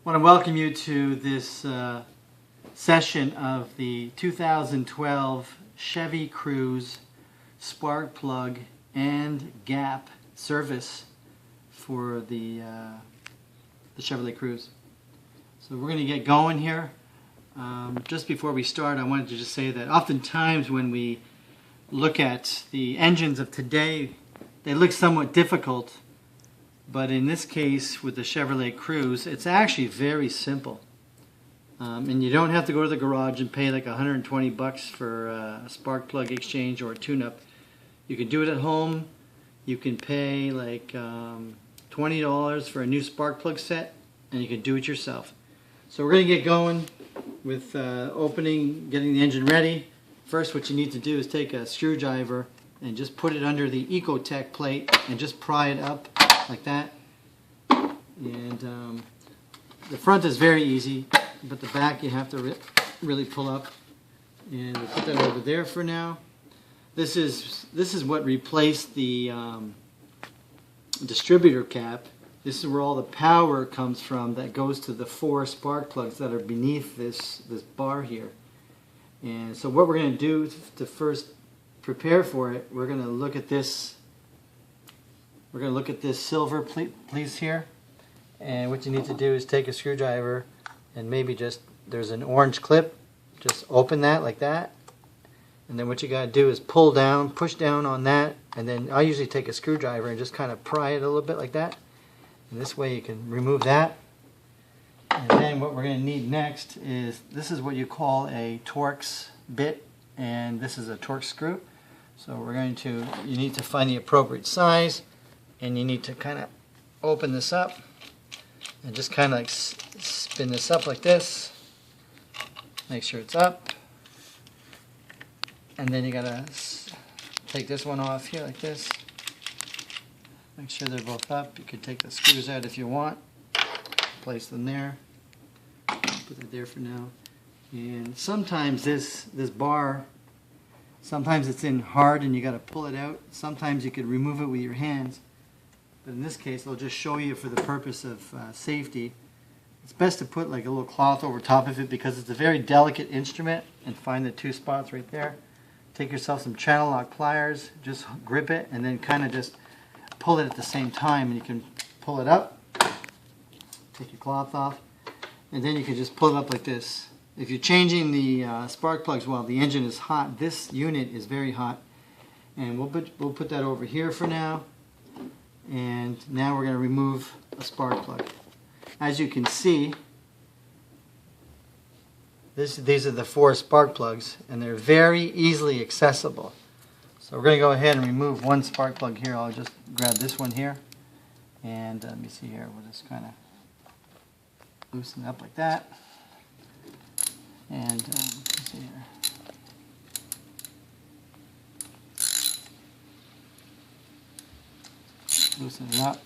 I want to welcome you to this session of the 2012 Chevy Cruze spark plug and gap service for the Chevrolet Cruze. So we're going to get going here. Just before we start, I wanted to just say that oftentimes when we look at the engines of today, they look somewhat difficult. But in this case, with the Chevrolet Cruze, it's actually very simple. And you don't have to go to the garage and pay like $120 for a spark plug exchange or a tune-up. You can do it at home. You can pay like $20 for a new spark plug set, and you can do it yourself. So we're going to get going with getting the engine ready. First, what you need to do is take a screwdriver and just put it under the Ecotech plate and just pry it up like that. And the front is very easy, but the back you have to really pull up. And we'll put that over there for now. This is what replaced the distributor cap. This is where all the power comes from that goes to the 4 spark plugs that are beneath this bar here. And so what we're going to do to first prepare for it, we're going to look at this. We're going to look at this silver piece here. And what you need to do is take a screwdriver and maybe there's an orange clip. Just open that like that. And then what you got to do is pull down, push down on that. And then I usually take a screwdriver and just kind of pry it a little bit like that. And this way you can remove that. And then what we're going to need next is, this is what you call a Torx bit. And this is a Torx screw. So you need to find the appropriate size. And you need to kind of open this up and just kind of like spin this up like this. Make sure it's up. And then you gotta take this one off here like this. Make sure they're both up. You can take the screws out if you want. Place them there. Put it there for now. And sometimes this bar, sometimes it's in hard and you gotta pull it out. Sometimes you could remove it with your hands. But in this case, I'll just show you for the purpose of safety. It's best to put like a little cloth over top of it because it's a very delicate instrument. And find the 2 spots right there. Take yourself some channel lock pliers, just grip it, and then kind of just pull it at the same time. And you can pull it up, take your cloth off, and then you can just pull it up like this. If you're changing the spark plugs while the engine is hot, this unit is very hot. And we'll put that over here for now. And now we're going to remove a spark plug. As you can see, these are the 4 spark plugs, and they're very easily accessible. So we're going to go ahead and remove one spark plug here. I'll just grab this one here, and let me see here. We'll just kind of loosen it up like that. And let's see here. Loosen it up.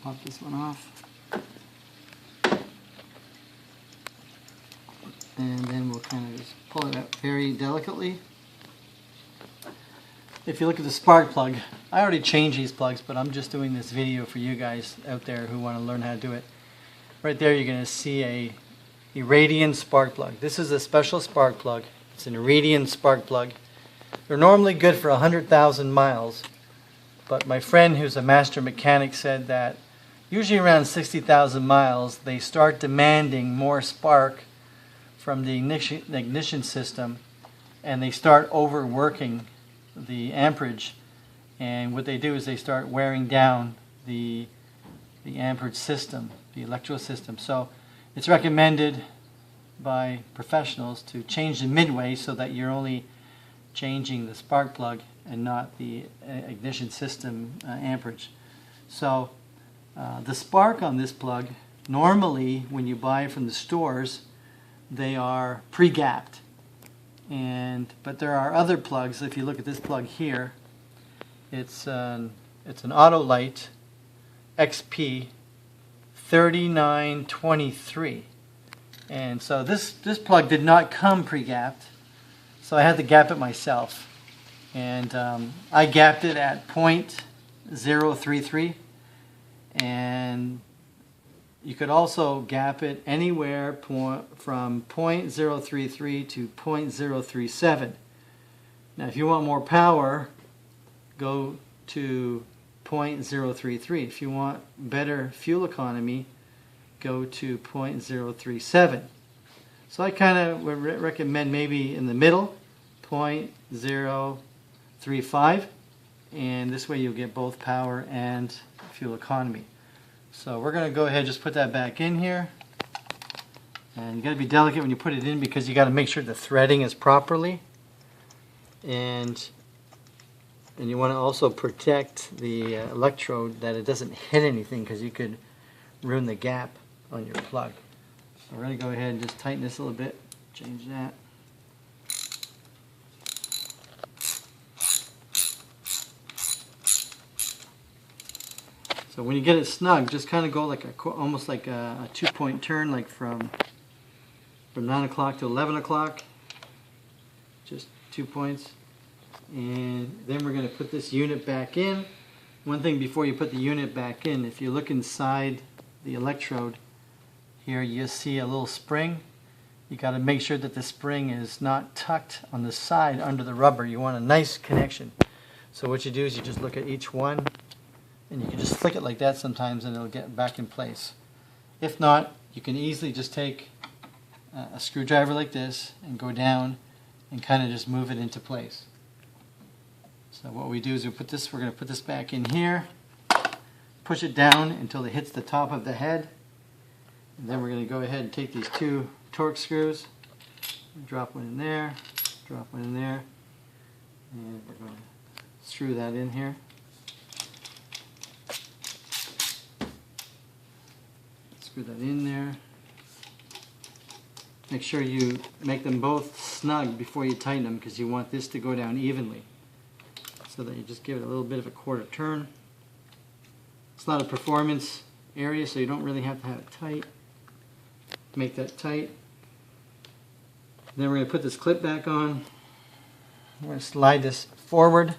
Pop this one off. And then we'll kind of just pull it out very delicately. If you look at the spark plug, I already changed these plugs, but I'm just doing this video for you guys out there who want to learn how to do it. Right there you're going to see a Irradian spark plug. This is a special spark plug. It's an Irradian spark plug. They're normally good for 100,000 miles, but my friend who's a master mechanic said that usually around 60,000 miles they start demanding more spark from the ignition system, and they start overworking the amperage, and what they do is they start wearing down the amperage system, the electrical system. So it's recommended by professionals to change the midway so that you're only changing the spark plug and not the ignition system amperage. So the spark on this plug, normally when you buy it from the stores, they are pre-gapped. But there are other plugs. If you look at this plug here, it's an Autolite XP 3923. And so this plug did not come pre-gapped, so I had to gap it myself. And I gapped it at 0.033, and you could also gap it anywhere from 0.033 to 0.037. Now if you want more power, go to 0.033. If you want better fuel economy, go to 0.037. So I kind of would recommend maybe in the middle, 0.035, and this way you'll get both power and fuel economy. So we're going to go ahead and just put that back in here. And you got to be delicate when you put it in, because you got to make sure the threading is properly. And you want to also protect the electrode that it doesn't hit anything, because you could ruin the gap on your plug. So we're going to go ahead and just tighten this a little bit. Change that. So when you get it snug, just kind of go like almost like a 2-point turn, like from 9 o'clock to 11 o'clock. Just 2 points. And then we're going to put this unit back in. One thing before you put the unit back in, if you look inside the electrode, here you see a little spring. You got to make sure that the spring is not tucked on the side under the rubber. You want a nice connection. So what you do is you just look at each one, and you can just flick it like that sometimes, and it'll get back in place. If not, you can easily just take a screwdriver like this and go down and kind of just move it into place. So what we do is we're going to put this back in here, push it down until it hits the top of the head, and then we're going to go ahead and take these 2 torque screws, drop one in there, drop one in there, and we're going to screw that in here. Screw that in there. Make sure you make them both snug before you tighten them, because you want this to go down evenly. So that you just give it a little bit of a quarter turn. It's not a performance area, so you don't really have to have it tight. Make that tight. Then we're going to put this clip back on. We're going to slide this forward.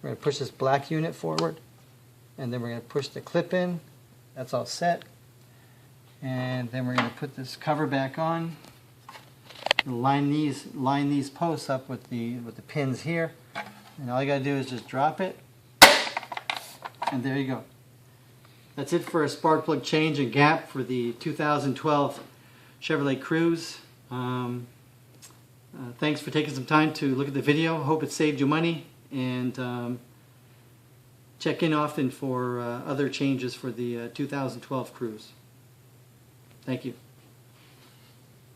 We're going to push this black unit forward. And then we're going to push the clip in. That's all set. And then we're going to put this cover back on. Line these posts up with the pins here. And all you got to do is just drop it, and there you go. That's it for a spark plug change and gap for the 2012 Chevrolet Cruze. Thanks for taking some time to look at the video. Hope it saved you money, and check in often for other changes for the 2012 Cruze. Thank you.